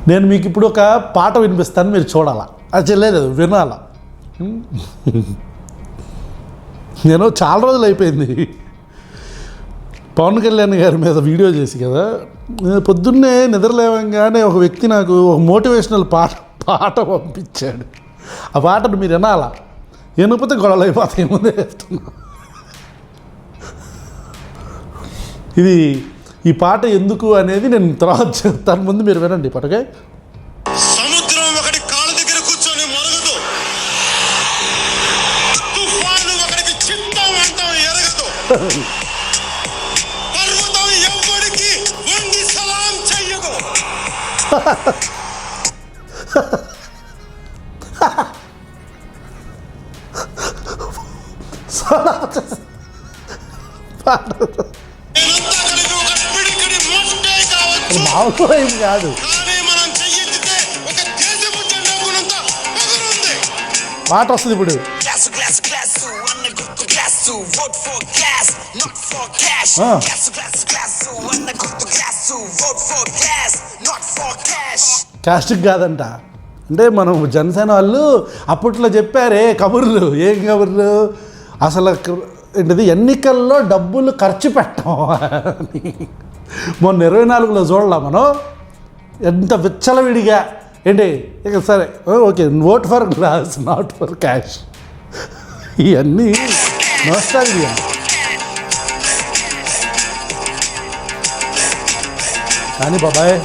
నేను మీకు ఇప్పుడు ఒక పాట వినిపిస్తాను, మీరు చూడాలా. అది లేదు, వినాలా. నేను చాలా రోజులు అయిపోయింది పవన్ కళ్యాణ్ గారి మీద వీడియో చేసి కదా. పొద్దున్నే నిద్రలేవంగానే ఒక వ్యక్తి నాకు ఒక మోటివేషనల్ పాట పంపించాడు. ఆ పాటను మీరు వినాలా. వినకపోతే గొడవలు అయిపోతాయి. ముందే చెప్తున్నా. ఈ పాట ఎందుకు అనేది నేను తర్వాత చెప్తాను. ముందు మీరు వినండి ఈ పాటకే. సముద్రం ఒకటి కాళ్ళ దగ్గర కూర్చొని మొరగదు, తుఫాను ఒకటికి చిత్తం అంటాం ఎరగదు, పర్వతం ఎవ్వడికి వంగి సలాం చెయ్యదు. మామూలు ఏం కాదు. పాట వస్తుంది ఇప్పుడు. క్యాస్టిక్ కాదంట. అంటే మనం జనసేన వాళ్ళు అప్పట్లో చెప్పారే కబుర్లు. ఏం కబుర్లు? అసలు ఏంటిది, ఎన్నికల్లో డబ్బులు ఖర్చు పెట్టాం. మొన్న 24లో చూడాల మనం ఎంత విచ్చలవిడిగా. ఏంటి ఇక సరే okay, vote for glass not for cash. ఇవన్నీ నోస్టాల్జియా. కానీ బాబాయ్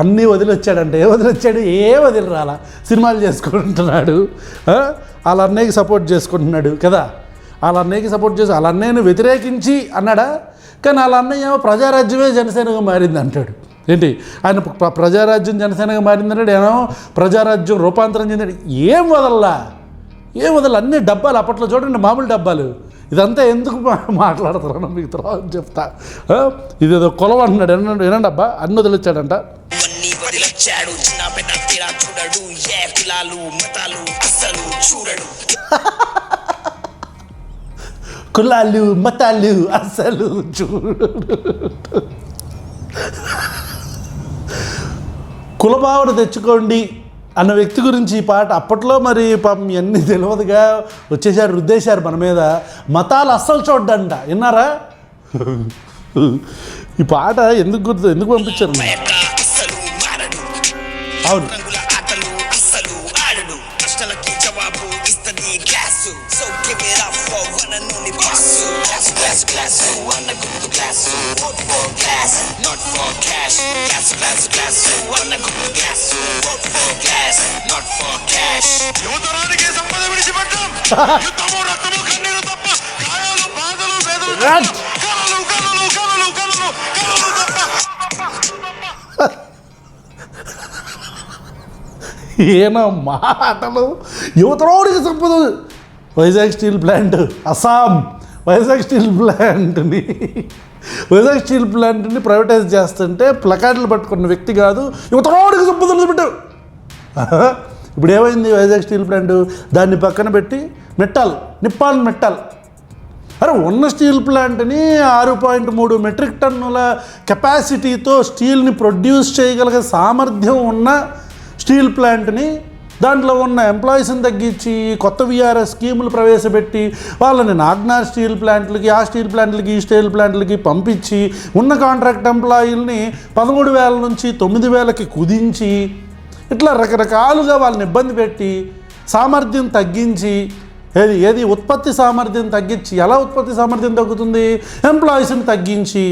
అన్నీ వదిలొచ్చాడంటే వదిలొచ్చాడు. వదిలి రాలా, సినిమాలు చేసుకుంటున్నాడు. వాళ్ళ అన్నయ్యకి సపోర్ట్ చేసుకుంటున్నాడు కదా. వాళ్ళ అన్నయ్యకి సపోర్ట్ చేసి వాళ్ళ అన్నయ్యను వ్యతిరేకించి అన్నాడా. కానీ వాళ్ళ అన్నయ్య ప్రజారాజ్యమే జనసేనగా మారింది అంటాడు. ఏంటి ఆయన ప్రజారాజ్యం జనసేనగా మారిందంటాడు. ఏమో ప్రజారాజ్యం రూపాంతరం చెందాడు. ఏం వదల్లా. అన్ని డబ్బాలు అప్పట్లో చూడండి, మామూలు డబ్బాలు. ఇదంతా ఎందుకు మాట్లాడుతున్నాను మీకు తర్వాత చెప్తా. ఇదేదో కొలవ అంటున్నాడు. వినండి అబ్బా, అన్ని వదిలొచ్చాడంట. కులాలు మతాలు అసలు చూడు. కులభావన తెచ్చుకోండి అన్న వ్యక్తి గురించి ఈ పాట. అప్పట్లో మరి పాపం ఇవన్నీ తెలియదుగా వచ్చేసారు, రుద్దేశారు మన మీద. మతాలు అస్సలు చూడ్డంట. విన్నారా? ఈ పాట ఎందుకు పంపించారు? అవును, యువతరానికి సంపద విడిచిపెట్టాం. యుద్ధము రక్తము కన్నీరు తప్ప, గాయాలు బాధలు వేదనలు కలలు కలలు కలలు కలలు కలలు తప్ప. ఏనా మాటలు. యువతరానికి సంపద. Vizag steel plant, Assam Vizag steel ప్లాంట్ని ప్రైవేటైజ్ చేస్తుంటే ప్లకార్డులు పట్టుకున్న వ్యక్తి కాదు, యువతరానికి సంపదలు పెట్టు. ఇప్పుడు ఏమైంది? వైజాగ్ స్టీల్ ప్లాంట్ దాన్ని పక్కన పెట్టి నిప్పాన్ మెట్టల్. అరే ఉన్న స్టీల్ ప్లాంట్ని 6.3 మెట్రిక్ టన్నుల కెపాసిటీతో స్టీల్ని ప్రొడ్యూస్ చేయగలిగే సామర్థ్యం ఉన్న స్టీల్ ప్లాంట్ని, దాంట్లో ఉన్న ఎంప్లాయీస్ని తగ్గించి కొత్త విఆర్ఎస్ స్కీములు ప్రవేశపెట్టి వాళ్ళని నాగ్నార్ స్టీల్ ప్లాంట్లకి, ఆ స్టీల్ ప్లాంట్లకి, ఈ స్టీల్ ప్లాంట్లకి పంపించి ఉన్న కాంట్రాక్ట్ ఎంప్లాయీలని 13,000 నుంచి 9,000కి కుదించి ఇట్లా రకరకాలుగా వాళ్ళని ఇబ్బంది పెట్టి సామర్థ్యం తగ్గించి ఏది ఉత్పత్తి సామర్థ్యం తగ్గించి. ఎలా ఉత్పత్తి సామర్థ్యం తగ్గుతుంది? ఎంప్లాయీస్ని తగ్గించి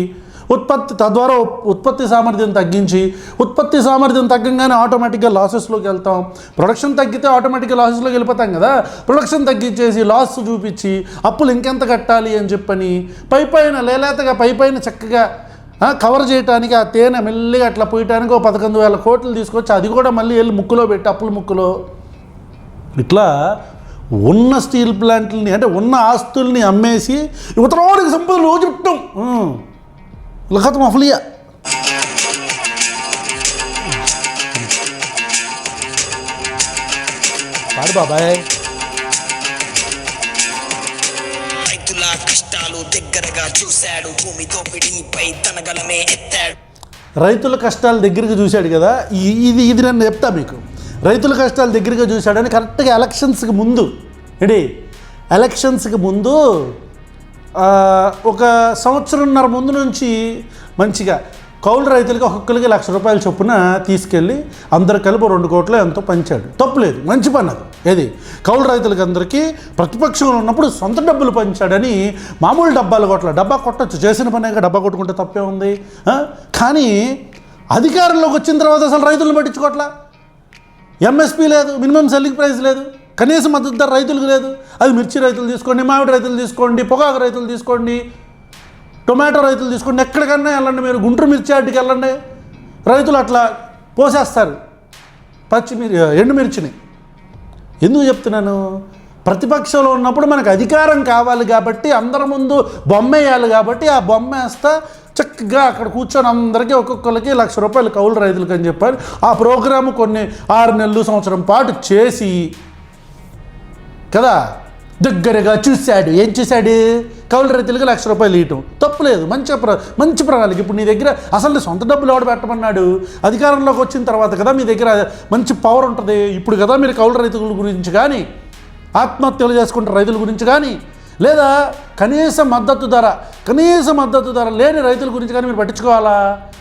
తద్వారా ఉత్పత్తి సామర్థ్యం తగ్గించి, ఉత్పత్తి సామర్థ్యం తగ్గంగానే ఆటోమేటిక్గా లాసెస్లోకి వెళ్తాం. ప్రొడక్షన్ తగ్గితే ఆటోమేటిక్గా లాసెస్లోకి వెళ్ళిపోతాం కదా. ప్రొడక్షన్ తగ్గించేసి లాస్ చూపించి అప్పులు ఇంకెంత కట్టాలి అని చెప్పని లేలేతగా పైపైన చక్కగా కవర్ చేయడానికి ఆ తేనె మెల్లిగా అట్లా పోయటానికి 11,000 కోట్లు తీసుకొచ్చి అది కూడా మళ్ళీ వెళ్ళి ముక్కులో పెట్టి అప్పుల ముక్కులో. ఇట్లా ఉన్న స్టీల్ ప్లాంట్లని అంటే ఉన్న ఆస్తుల్ని అమ్మేసి యువతరానికి సంపదలు రోజు చుట్టం లఖత్ మఫ్లియా. పాడు బాబాయ్. చూశాడు భూమి దోపిడీపై తన గలమే ఎత్తాడు. రైతుల కష్టాల దగ్గరికి చూశాడు కదా, ఇది నేను చెప్తా మీకు. రైతుల కష్టాల దగ్గరగా చూశాడని కరెక్ట్గా ఎలక్షన్స్కి ముందు ఎలక్షన్స్కి ముందు ఒక సంవత్సరంన్నర ముందు నుంచి మంచిగా కౌలు రైతులకి ఒక్కొక్కరికి ₹1,00,000 చొప్పున తీసుకెళ్ళి అందరు కలిపి 2 కోట్లు ఎంతో పంచాడు. తప్పులేదు, మంచి పని అది. ఏది కౌలు రైతులకి అందరికీ ప్రతిపక్షంలో ఉన్నప్పుడు సొంత డబ్బులు పంచాడని మామూలు డబ్బా కొట్టచ్చు, చేసిన పనేగా డబ్బా కొట్టుకుంటే తప్పే ఉంది. కానీ అధికారంలోకి వచ్చిన తర్వాత అసలు రైతులను పట్టించుకోవట్లా. ఎంఎస్పీ లేదు, మినిమం సెల్లింగ్ ప్రైస్ లేదు, కనీస మద్దతు ధర రైతులకు లేదు. అది మిర్చి రైతులు తీసుకోండి, మామిడి రైతులు తీసుకోండి, పొగాకు రైతులు తీసుకోండి, టొమాటో రైతులు తీసుకోండి, ఎక్కడికన్నా వెళ్ళండి, మీరు గుంటూరు మిర్చి ఆటికి వెళ్ళండి, రైతులు అట్లా పోసేస్తారు ఎండుమిర్చిని. ఎందుకు చెప్తున్నాను? ప్రతిపక్షంలో ఉన్నప్పుడు మనకు అధికారం కావాలి కాబట్టి, అందరి ముందు బొమ్మ వేయాలి కాబట్టి, ఆ బొమ్మ వేస్తా చక్కగా అక్కడ కూర్చొని అందరికీ ఒక్కొక్కరికి ₹1,00,000 కౌలు రైతులకు అని చెప్పారు. ఆ ప్రోగ్రాము కొన్ని 6 నెలలు సంవత్సరం పాటు చేసి కదా దగ్గరగా చూశాడు. ఏం చూశాడు? కౌలు రైతులకు ₹1,00,000 ఇవ్వటం తప్పులేదు, మంచి ప్రణాళిక. ఇప్పుడు నీ దగ్గర అసలు సొంత డబ్బులు ఎవడు పెట్టమన్నాడు? అధికారంలోకి వచ్చిన తర్వాత కదా మీ దగ్గర మంచి పవర్ ఉంటుంది. ఇప్పుడు కదా మీరు కౌలు రైతుల గురించి కానీ, ఆత్మహత్యలు చేసుకుంటే రైతుల గురించి కానీ, లేదా కనీస మద్దతు ధర లేని రైతుల గురించి కానీ మీరు పట్టించుకోవాలా?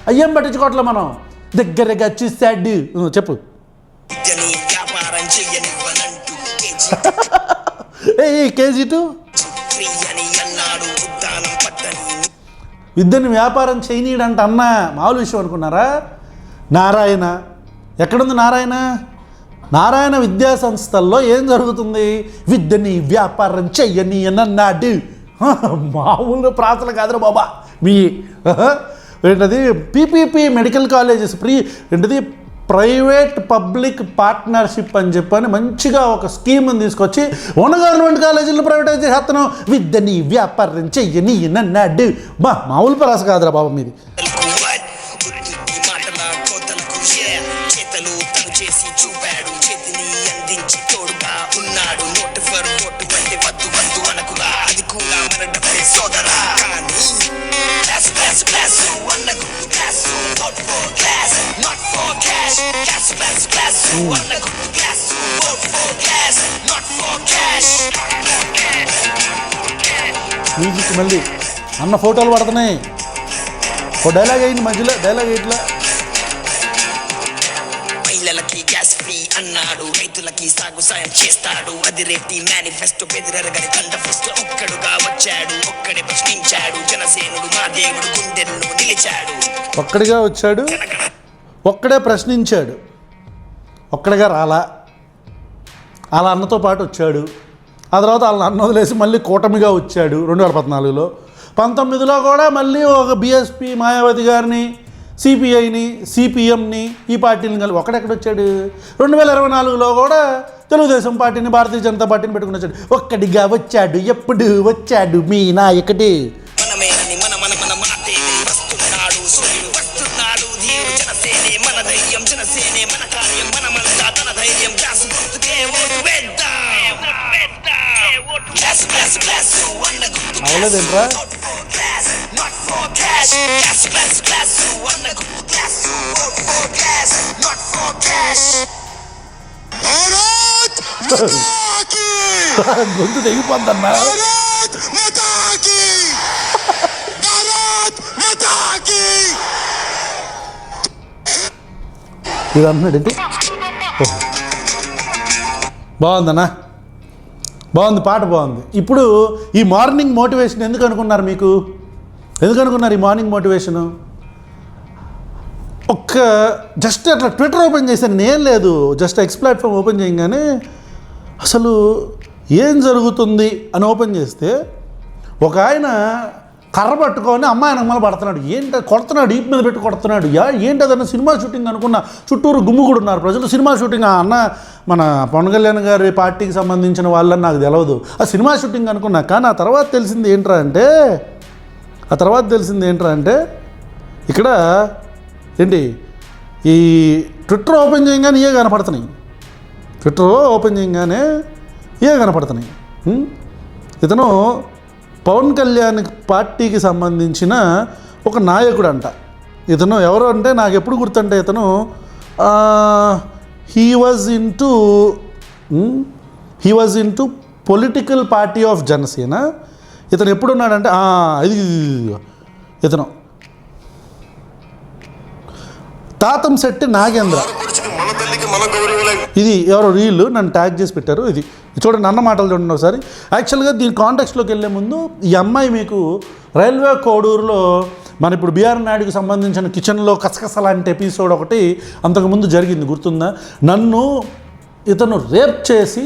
అయ్యేం పట్టించుకోవట్లే మనం. దగ్గరగా చూశాడు. చెప్పు. వ్యాపారం చెయ్యనివ్వనంటూ కేజీ2 విద్యని వ్యాపారం చేయనీయడంట అన్న మామూలు విషయం అనుకున్నారా? నారాయణ ఎక్కడుంది? నారాయణ విద్యా సంస్థల్లో ఏం జరుగుతుంది? విద్యని వ్యాపారం చెయ్యని అని అన్నాడు. మామూలు ప్రాంతాలు కాదురా బాబా మీ. ఏంటది PPP medical colleges private public partnership అని చెప్పని మంచిగా ఒక స్కీమ్ని తీసుకొచ్చి ఉన్న గవర్నమెంట్ కాలేజీలను ప్రైవేటైజ్ చేస్తున్నాం, విద్యని వ్యాపారం చెయ్యని అన్నాడు. మామూలు పరాస కాదురా బాబా మీది. మ్యూజిక్ మళ్ళీ అన్న ఫోటోలు పడుతున్నాయి. ఓ డైలాగ్ అయింది మధ్యలో, డైలాగ్ ఇట్లా. మహిళలకి గ్యాస్ ఫ్రీ అన్నాడు, రైతులకి సాగు సాయం చేస్తాడు. అది రేటి మేనిఫెస్టో బెదిరగని కండఫెస్టో. ఒక్కడుగా వచ్చాడు, ఒక్కడే ప్రశ్నించాడు. జనసేనుడు మా దేవుడు గుండెల్లో నిలిచాడు. ఒక్కడిగా వచ్చాడు, ఒక్కడే ప్రశ్నించాడు. ఒక్కడిగా రాలా, వాళ్ళ అన్నతో పాటు వచ్చాడు. ఆ తర్వాత వాళ్ళని అన్న వదిలేసి మళ్ళీ కూటమిగా వచ్చాడు 2014లో. 19లో కూడా మళ్ళీ ఒక బీఎస్పీ మాయావతి గారిని, సిపిఐని, సిపిఎంని, ఈ పార్టీని కలిపి ఒక్కడెక్కడ వచ్చాడు. 2024లో కూడా తెలుగుదేశం పార్టీని, భారతీయ జనతా పార్టీని పెట్టుకుని వచ్చాడు. ఒక్కడిగా వచ్చాడు. ఎప్పుడు వచ్చాడు మీ నాయకుడు? అవలేదేంట్రా? గొంతు తెగిపోద్దన్నా. ఇది అన్నాడేంటి? బాగుందన్నా, బాగుంది, పాట బాగుంది. ఇప్పుడు ఈ మార్నింగ్ మోటివేషన్ ఎందుకు అనుకున్నారు? ఈ మార్నింగ్ మోటివేషను జస్ట్ అట్లా ట్విట్టర్ ఓపెన్ చేశాను, నేను లేదు, జస్ట్ ఎక్స్ ప్లాట్ఫామ్ ఓపెన్ చేయగానే అసలు ఏం జరుగుతుంది అని ఓపెన్ చేస్తే ఒక ఆయన కర్ర పట్టుకొని అమ్మాయి వెనకమాల పడుతున్నాడు. కొడుతున్నాడు, ఈపు మీద పెట్టి కొడుతున్నాడు. ఏంటి అదన్న సినిమా షూటింగ్ అనుకున్న. చుట్టూరు గుమ్ముగూడు ఉన్నారు ప్రజలు. సినిమా షూటింగ్ అన్న మన పవన్ కళ్యాణ్ గారి పార్టీకి సంబంధించిన వాళ్ళని నాకు తెలియదు, ఆ సినిమా షూటింగ్ అనుకున్నా. కానీ ఆ తర్వాత తెలిసింది ఏంట్రా అంటే ఇక్కడ ఏంటి, ఈ ట్విట్టర్ ఓపెన్ చేయగానే ఇవే కనపడుతున్నాయి. ఇతను పవన్ కళ్యాణ్ పార్టీకి సంబంధించిన ఒక నాయకుడు అంట. ఇతను ఎవరు అంటే నాకు ఎప్పుడు గుర్తుంటే ఇతను he was into political party of Janasena. ఇతను ఎప్పుడున్నాడంటే ఇతను తాతంశెట్టి నాగేంద్ర. ఇది ఎవరో రీల్ నన్ను ట్యాగ్ చేసి పెట్టారు. ఇది చూడండి, అన్న మాటలు చూడండి ఒకసారి. యాక్చువల్గా దీని కాంటెక్స్ట్లోకి వెళ్ళే ముందు ఈ అమ్మాయి మీకు రైల్వే కోడూరులో మన ఇప్పుడు బీఆర్ నాయుడుకి సంబంధించిన కిచెన్లో కసకస లాంటి ఎపిసోడ్ ఒకటి అంతకుముందు జరిగింది, గుర్తుందా? నన్ను ఇతను రేప్ చేసి,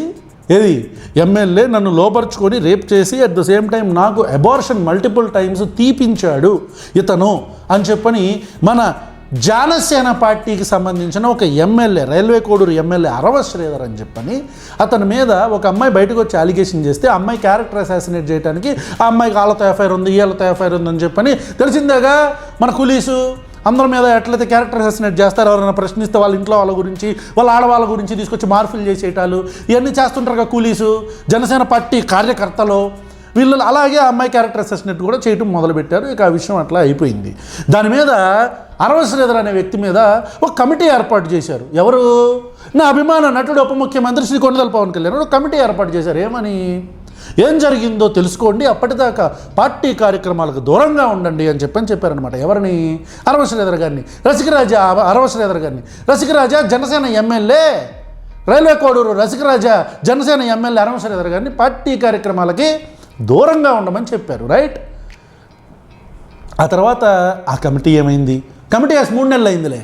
ఏది ఎమ్మెల్యే నన్ను లోపరుచుకొని రేప్ చేసి అట్ ద సేమ్ టైం నాకు అబార్షన్ మల్టిపుల్ టైమ్స్ తీపించాడు ఇతను అని చెప్పని మన జనసేన పార్టీకి సంబంధించిన ఒక MLA, railway Koduru MLA Arava Sridhar అని చెప్పని అతని మీద ఒక అమ్మాయి బయటకు వచ్చి అలిగేషన్ చేస్తే ఆ అమ్మాయి క్యారెక్టర్ అసాసినేట్ చేయడానికి ఆ అమ్మాయికి వాళ్ళతో ఎఫ్ఐఆర్ ఉంది, వీళ్ళతో ఎఫ్ఐఆర్ ఉందని చెప్పని తెలిసిందేగా. మన కులీసు అందరి మీద ఎట్లయితే క్యారెక్టర్ అసాసినేట్ చేస్తారు, ఎవరైనా ప్రశ్నిస్తే వాళ్ళ ఇంట్లో వాళ్ళ గురించి, వాళ్ళ ఆడవాళ్ళ గురించి తీసుకొచ్చి మార్పులు చేసేటాలు ఇవన్నీ చేస్తుంటారు కూలీసు, జనసేన పార్టీ కార్యకర్తలు వీళ్ళు. అలాగే ఆ అమ్మాయి క్యారెక్టర్ అసాసినేట్ కూడా చేయటం మొదలుపెట్టారు. ఇక ఆ విషయం అట్లా అయిపోయింది. దాని మీద అరవ శ్రీధర్ అనే వ్యక్తి మీద ఒక కమిటీ ఏర్పాటు చేశారు. ఎవరు? నా అభిమాన నటుడు ఉప ముఖ్యమంత్రి శ్రీ కొండదల పవన్ కళ్యాణ్ ఒక కమిటీ ఏర్పాటు చేశారు. ఏమని? ఏం జరిగిందో తెలుసుకోండి, అప్పటిదాకా పార్టీ కార్యక్రమాలకు దూరంగా ఉండండి అని చెప్పారనమాట. ఎవరిని? అరవ శ్రీధర్ గారిని, రసికరాజా అరవ శ్రీధర్ గారిని. రసికరాజా జనసేన ఎమ్మెల్యే, రైల్వే కోడూరు రసికరాజా జనసేన ఎమ్మెల్యే అరవ శ్రీధర్ గారిని పార్టీ కార్యక్రమాలకి దూరంగా ఉండమని చెప్పారు. రైట్? ఆ తర్వాత ఆ కమిటీ ఏమైంది? కమిటీ 3 నెలలు అయిందిలే.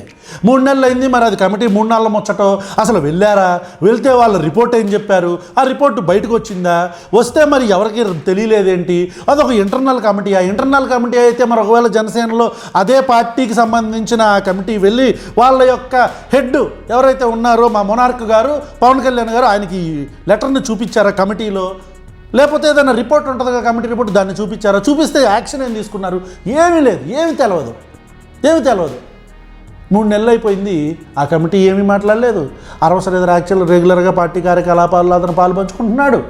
3 నెలలు అయింది. మరి అది కమిటీ 3 నెలల ముచ్చటో, అసలు వెళ్ళారా, వెళ్తే వాళ్ళ రిపోర్ట్ ఏం చెప్పారు, ఆ రిపోర్ట్ బయటకు వచ్చిందా, వస్తే మరి ఎవరికి తెలియలేదేంటి? అదొక ఇంటర్నల్ కమిటీ. ఆ ఇంటర్నల్ కమిటీ అయితే మరి ఒకవేళ జనసేనలో అదే పార్టీకి సంబంధించిన ఆ కమిటీ వెళ్ళి వాళ్ళ యొక్క హెడ్ ఎవరైతే ఉన్నారో మా మొనార్క్ గారు పవన్ కళ్యాణ్ గారు ఆయనకి లెటర్ని చూపించారా కమిటీలో? లేకపోతే ఏదైనా రిపోర్ట్ ఉంటుంది కదా కమిటీ రిపోర్ట్, దాన్ని చూపించారా? చూపిస్తే యాక్షన్ ఏం తీసుకున్నారు? ఏమీ లేదు, ఏమీ తెలియదు. 3 నెలలు అయిపోయింది. ఆ కమిటీ ఏమీ మాట్లాడలేదు. అరవ శ్రీధర్ యాక్చువల్ రెగ్యులర్గా పార్టీ కార్యకలాపాల్లో అతను పాల్పంచుకుంటున్నాడు.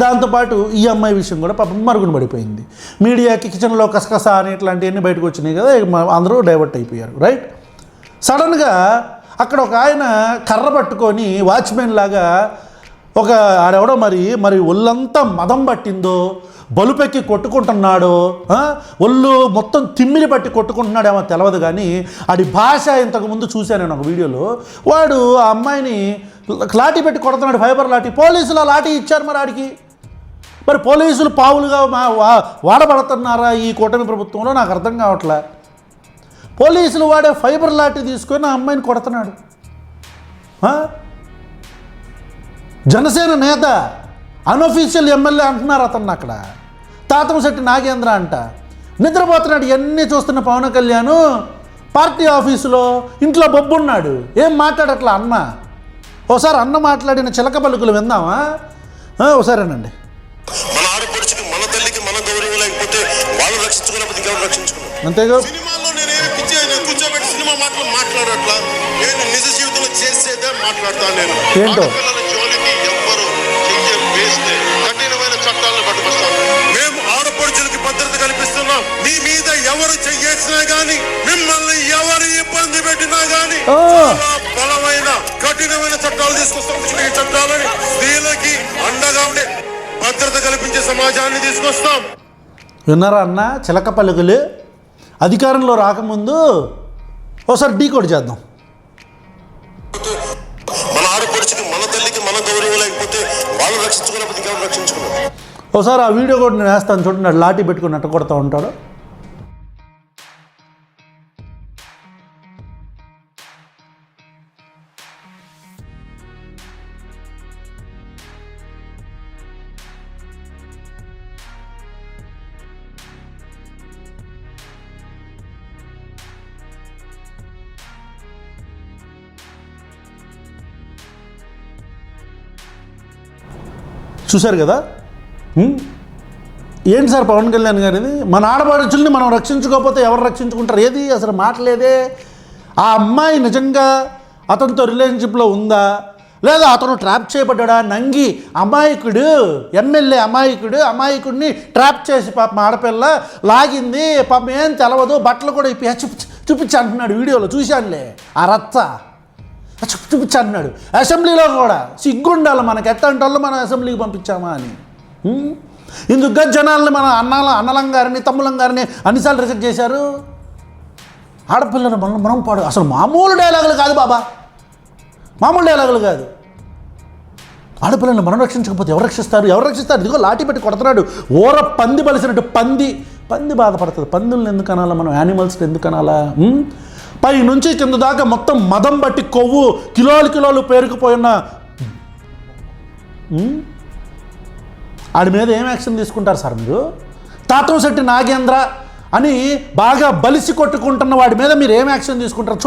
దాంతోపాటు ఈ అమ్మాయి విషయం కూడా పాపం మరుగున పడిపోయింది. మీడియాకి కిచెన్లో కసకస అని ఇట్లాంటివన్నీ బయటకు వచ్చినాయి కదా, అందరూ డైవర్ట్ అయిపోయారు. రైట్? సడన్గా అక్కడ ఒక ఆయన కర్ర పట్టుకొని వాచ్మెన్ లాగా ఒక ఆడెవడో మరి ఒళ్ళంతా మదం పట్టిందో, బలుపెక్కి కొట్టుకుంటున్నాడో, ఒళ్ళు మొత్తం తిమ్మిలి పట్టి కొట్టుకుంటున్నాడేమో తెలియదు కానీ ఆడి భాష ఇంతకుముందు చూశాను నేను ఒక వీడియోలో. వాడు ఆ అమ్మాయిని లాఠీ పెట్టి కొడుతున్నాడు, ఫైబర్ లాఠీ. పోలీసులు ఆ లాఠీ ఇచ్చారు మరి ఆడికి. మరి పోలీసులు పావులుగా వాడబడుతున్నారా ఈ కూటమి ప్రభుత్వంలో? నాకు అర్థం కావట్లే. పోలీసులు వాడే ఫైబర్ లాఠీ తీసుకొని ఆ అమ్మాయిని కొడుతున్నాడు. జనసేన నేత, అన్అఫీషియల్ ఎమ్మెల్యే అంటున్నారు అతన్ని అక్కడ. తాతంశెట్టి నాగేంద్ర అంట. నిద్రపోతున్నాడు. ఇవన్నీ చూస్తున్న పవన్ కళ్యాణ్ పార్టీ ఆఫీసులో ఇంట్లో బొబ్బున్నాడు. ఏం మాట్లాడట్లా అన్న. ఒకసారి అన్న మాట్లాడిన చిలక పలుకులు విందామా? ఒకసారేనండి. మన ఆడపడుచుకి, మన తల్లికి మన గౌరవం లేకపోతే వాళ్ళు రక్షించుకున్నప్పుడు ఇంకెవరు రక్షించుకున్నారు? అంతేగా. సినిమాల్లో నేనేమి పిచ్చి కూర్చోబెట్టి సినిమా మాటలు మాట్లాడట్లా. నేను నిజ జీవితంలో చేసేదే మాట్లాడతాను. నేను ఏంటో జోలికి ఎవ్వరు వేస్తే కఠినమైన చట్టాలను పట్టుకొస్తాను. మేము ఆడపడుచులకి భద్రత కల్పిస్తున్నాం. మీ మీద ఎవరు చెయ్యేసినా గానీ, మిమ్మల్ని ఎవరు ఇబ్బంది పెట్టినా గానీ చాలా బలమైన కఠినమైన చట్టాలు తీసుకొస్తాం. ఈ చట్టాలని స్త్రీలకి అండగా ఉండే భద్రత కల్పించే సమాజాన్ని తీసుకొస్తాం. విన్నారా అన్న చిలక పలుకులు? అధికారంలో రాకముందు ఒకసారి డీకోడ్ చేద్దాం. మన ఆడపడుచుకి, మన తల్లికి మన గౌరవం లేకపోతే వాళ్ళు రక్షించుకున్నప్పుడు ఇంకెవరు రక్షించుకున్నారు? ఒకసారి ఆ వీడియో కూడా నేను వేస్తాను చూడండి. లాఠీ పెట్టుకుని అట్ట కొడతా ఉంటాడు. చూశారు కదా? ఏంటి సార్ పవన్ కళ్యాణ్ గారిది? మన ఆడపడుచుల్ని మనం రక్షించుకోకపోతే ఎవరు రక్షించుకుంటారు? ఏది అసలు మాటలేదే. ఆ అమ్మాయి నిజంగా అతనితో రిలేషన్షిప్లో ఉందా, లేదా అతను ట్రాప్ చేయబడ్డా నంగి అమాయకుడు ఎమ్మెల్యే అమాయకుడిని ట్రాప్ చేసి పాపం ఆడపిల్ల లాగింది, పాపం ఏం తెలవదు, బట్టలు కూడా ఇప్పి చూపించి అంటున్నాడు. వీడియోలో చూశానులే ఆ రచ్చ చూపించి అంటున్నాడు. అసెంబ్లీలో కూడా సిగ్గుండాలి మనకి, ఎట్టంటి వాళ్ళు మనం అసెంబ్లీకి పంపించామా అని. ఇందుకు జనాల్ని మన అన్నలం గారిని తమ్ములం గారిని అన్నిసార్లు రిజెక్ట్ చేశారు. ఆడపిల్లని మనం పాడు అసలు మామూలు డైలాగులు కాదు బాబా, మామూలు డైలాగులు కాదు. ఆడపిల్లని మనం రక్షించకపోతే ఎవరు రక్షిస్తారు? ఇదిగో లాఠీ పెట్టి కొడుతున్నాడు. ఓర పంది బలిసినట్టు పంది బాధపడుతుంది. పందుల్ని ఎందుకు అనాలా మనం? యానిమల్స్ని ఎందుకు అనాలా? పై నుంచి కింద దాకా మొత్తం మదం బట్టి కొవ్వు కిలోలు పేరుకుపోయిన ఆడి మీద ఏం యాక్షన్ తీసుకుంటారు సార్ మీరు? తాతంశెట్టి నాగేంద్ర అని బాగా బలిసి కొట్టుకుంటున్న వాడి మీద మీరు ఏం యాక్షన్ తీసుకుంటారు?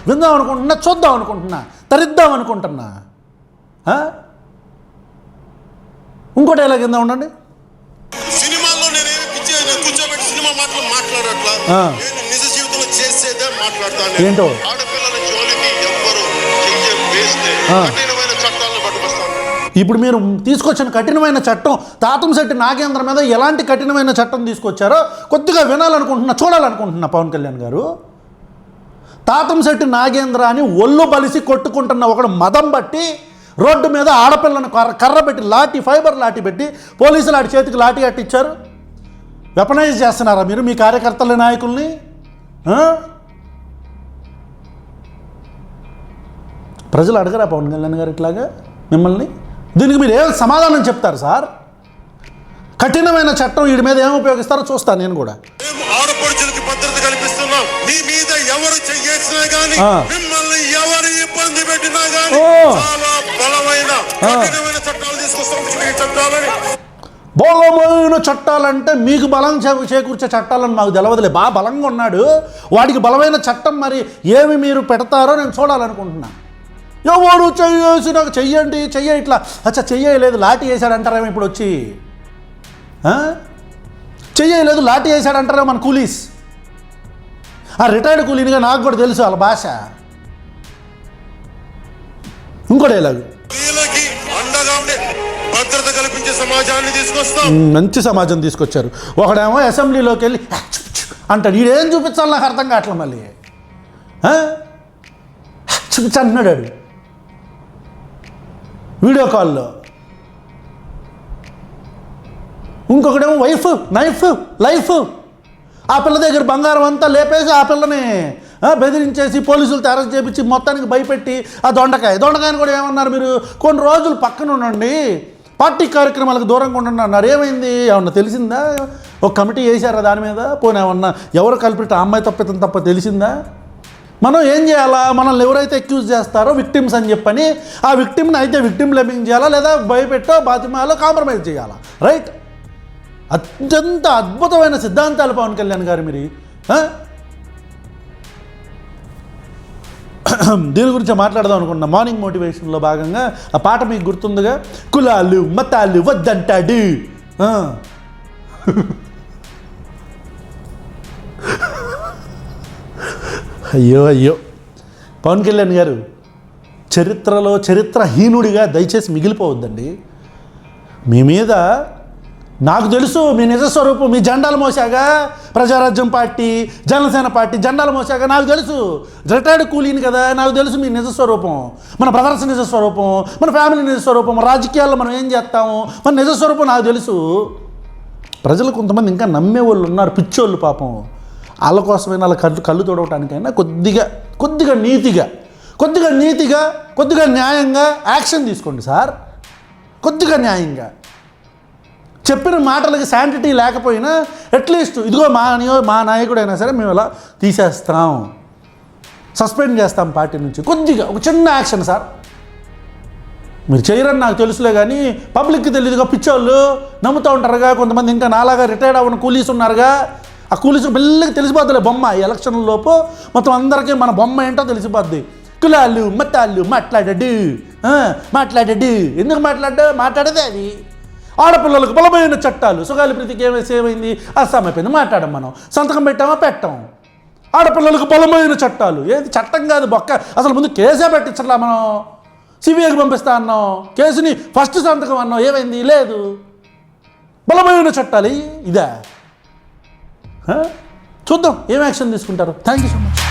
విందాం అనుకుంటున్నా, తరిద్దాం అనుకుంటున్నా. ఇంకోటి ఎలా కింద ఉండండి. సినిమాల్లో నేనేమి కూర్చోబెట్టి సినిమా మాట్లాడట్లా, నిజ జీవితంలో చేసేదే మాట్లాడతాను. ఏంటో ఆడపిల్లల జోలికి ఎవ్వరు చెయ్యి వేస్తే కఠినమైన చట్టాలను పట్టుకొస్తాను. ఇప్పుడు మీరు తీసుకొచ్చిన కఠినమైన చట్టం తాతంశెట్టి నాగేంద్ర మీద ఎలాంటి కఠినమైన చట్టం తీసుకొచ్చారో కొద్దిగా చూడాలనుకుంటున్నా పవన్ కళ్యాణ్ గారు. తాతంశెట్టి నాగేంద్ర అని ఒళ్ళు బలిసి కొట్టుకుంటున్న ఒకడు మదం బట్టి రోడ్డు మీద ఆడపిల్లను కర్ర పెట్టి ఫైబర్ లాఠీ పెట్టి పోలీసులు ఆడి చేతికి లాఠీ కట్టించారు. వెపనైజ్ చేస్తున్నారా మీరు మీ కార్యకర్తల నాయకుల్ని? ప్రజలు అడగరా పవన్ కళ్యాణ్ గారు ఇట్లాగా మిమ్మల్ని? దీనికి మీరు ఏం సమాధానం చెప్తారు సార్? కఠినమైన చట్టం వీడి మీద ఏం ఉపయోగిస్తారో చూస్తాను నేను కూడా. మేము ఆడపడుచులకి భద్రత కల్పిస్తున్నాం. మీ మీద ఎవరు చెయ్యేసినా గానీ, మిమ్మల్ని ఎవరు ఇబ్బంది పెట్టినా గానీ చాలా బలమైన కఠినమైన చట్టాలు తీసుకొస్తాం. చట్టాలని బలమైన చట్టాలంటే మీకు బలం చేకూర్చే చట్టాలని మాకు తెలవదులే. బాగా బలంగా ఉన్నాడు, వాడికి బలమైన చట్టం మరి ఏమి మీరు పెడతారో నేను చూడాలనుకుంటున్నా. ఎవరు చెయ్యేసి నాకు చెయ్యండి ఇట్లా చెయ్యలేదు లాఠీ వేసాడంటారేమో ఇప్పుడు వచ్చి, చెయ్యలేదు లాఠీ వేసాడంటారేమో మన కూలీస్. ఆ రిటైర్డ్ కూలీనిగా నాకు కూడా తెలుసు వాళ్ళ భాష. ఇంకోటి ఎలాగ భద్రత కల్పించే సమాజాన్ని తీసుకొస్తాం. మంచి సమాజం తీసుకొచ్చారు. ఒకడేమో అసెంబ్లీలోకి వెళ్ళి అంటాడు, ఈడేం చూపించాలి నాకు అర్థం కావట్లేదు. మళ్ళీ చూపించి అంటున్నాడు వీడియో కాల్లో. ఇంకొకడేమో లైఫ్ ఆ పిల్ల దగ్గర బంగారం అంతా లేపేసి ఆ పిల్లని బెదిరించేసి పోలీసులతో అరెస్ట్ చేయించి మొత్తానికి భయపెట్టి ఆ దొండకాయని కూడా ఏమన్నారు మీరు? కొన్ని రోజులు పక్కన ఉండండి, పార్టీ కార్యక్రమాలకు దూరంగా ఉండండి అన్నారు. ఏమైంది? ఏమన్నా తెలిసిందా? ఒక కమిటీ వేసారా దాని మీద? పోనీ ఏమన్నా ఎవరు కలిపి ఆ అమ్మాయి తప్ప తెలిసిందా? మనం ఏం చేయాలా? మనల్ని ఎవరైతే అక్యూజ్ చేస్తారో విక్టిమ్స్ అని చెప్పని ఆ విక్టిమ్ని అయితే విక్టిమ్ బ్లేమింగ్ చేయాలా, లేదా భయపెట్టో బాతిమాలో కాంప్రమైజ్ చేయాలా? రైట్? అత్యంత అద్భుతమైన సిద్ధాంతాలు పవన్ కళ్యాణ్ గారు మీరు. దీని గురించి మాట్లాడదాం అనుకున్నా. మార్నింగ్ మోటివేషన్లో భాగంగా ఆ పాట మీకు గుర్తుందిగా, కులాలు మతాలు వద్దంటాడు. అయ్యో పవన్ కళ్యాణ్ గారు చరిత్రహీనుడిగా దయచేసి మిగిలిపోవద్దండి. మీ మీద నాకు తెలుసు మీ నిజస్వరూపం. మీ జెండాలు మోసాగా ప్రజారాజ్యం పార్టీ, జనసేన పార్టీ జెండాలు మోసాగా నాకు తెలుసు. రిటైర్డ్ కూలీని కదా, నాకు తెలుసు మీ నిజస్వరూపం, మన బ్రదర్స్ నిజస్వరూపం, మన ఫ్యామిలీ నిజస్వరూపం, రాజకీయాల్లో మనం ఏం చేస్తాము, మన నిజస్వరూపం నాకు తెలుసు. ప్రజలు కొంతమంది ఇంకా నమ్మేవాళ్ళు ఉన్నారు, పిచ్చోళ్ళు పాపం. వాళ్ళ కోసమైనా వాళ్ళ కళ్ళు తొడవటానికైనా కొద్దిగా నీతిగా కొద్దిగా న్యాయంగా యాక్షన్ తీసుకోండి సార్. కొద్దిగా న్యాయంగా చెప్పిన మాటలకి శాంటిటీ లేకపోయినా అట్లీస్ట్ ఇదిగో మా నాయకుడైనా సరే మేము ఇలా తీసేస్తాం, సస్పెండ్ చేస్తాం పార్టీ నుంచి, కొద్దిగా ఒక చిన్న యాక్షన్ సార్. మీరు చేయరని నాకు తెలుసులే కానీ పబ్లిక్కి తెలియదుగా, పిచ్చోళ్ళు నమ్ముతూ ఉంటారుగా. కొంతమంది ఇంకా నాలాగా రిటైర్డ్ అవ్వని కూలీస్ ఉన్నారుగా, ఆ కూలీస్ మెల్లగా తెలిసిపోద్దులే బొమ్మ. ఎలక్షన్లలోపు మొత్తం అందరికీ మన బొమ్మ ఏంటో తెలిసిపోద్ది. కులాలు మతాలు మాట్లాడాడు ఎందుకు మాట్లాడేదే అది. ఆడపిల్లలకు బలమైన చట్టాలు, సుగాలి ప్రీతికి ఏమైంది అస్సామైపోయింది, మాట్లాడాం మనం, సంతకం పెట్టాం. ఆడపిల్లలకు బలమైన చట్టాలు, ఏది చట్టం కాదు బొక్క, అసలు ముందు కేసే పెట్టించట్లా మనం. సిబిఐకి పంపిస్తా అన్నాం, కేసుని ఫస్ట్ సంతకం అన్నాం, ఏమైంది? లేదు. బలమైన చట్టాలు ఇదే. చూద్దాం ఏం యాక్షన్ తీసుకుంటారు. Thank you so much.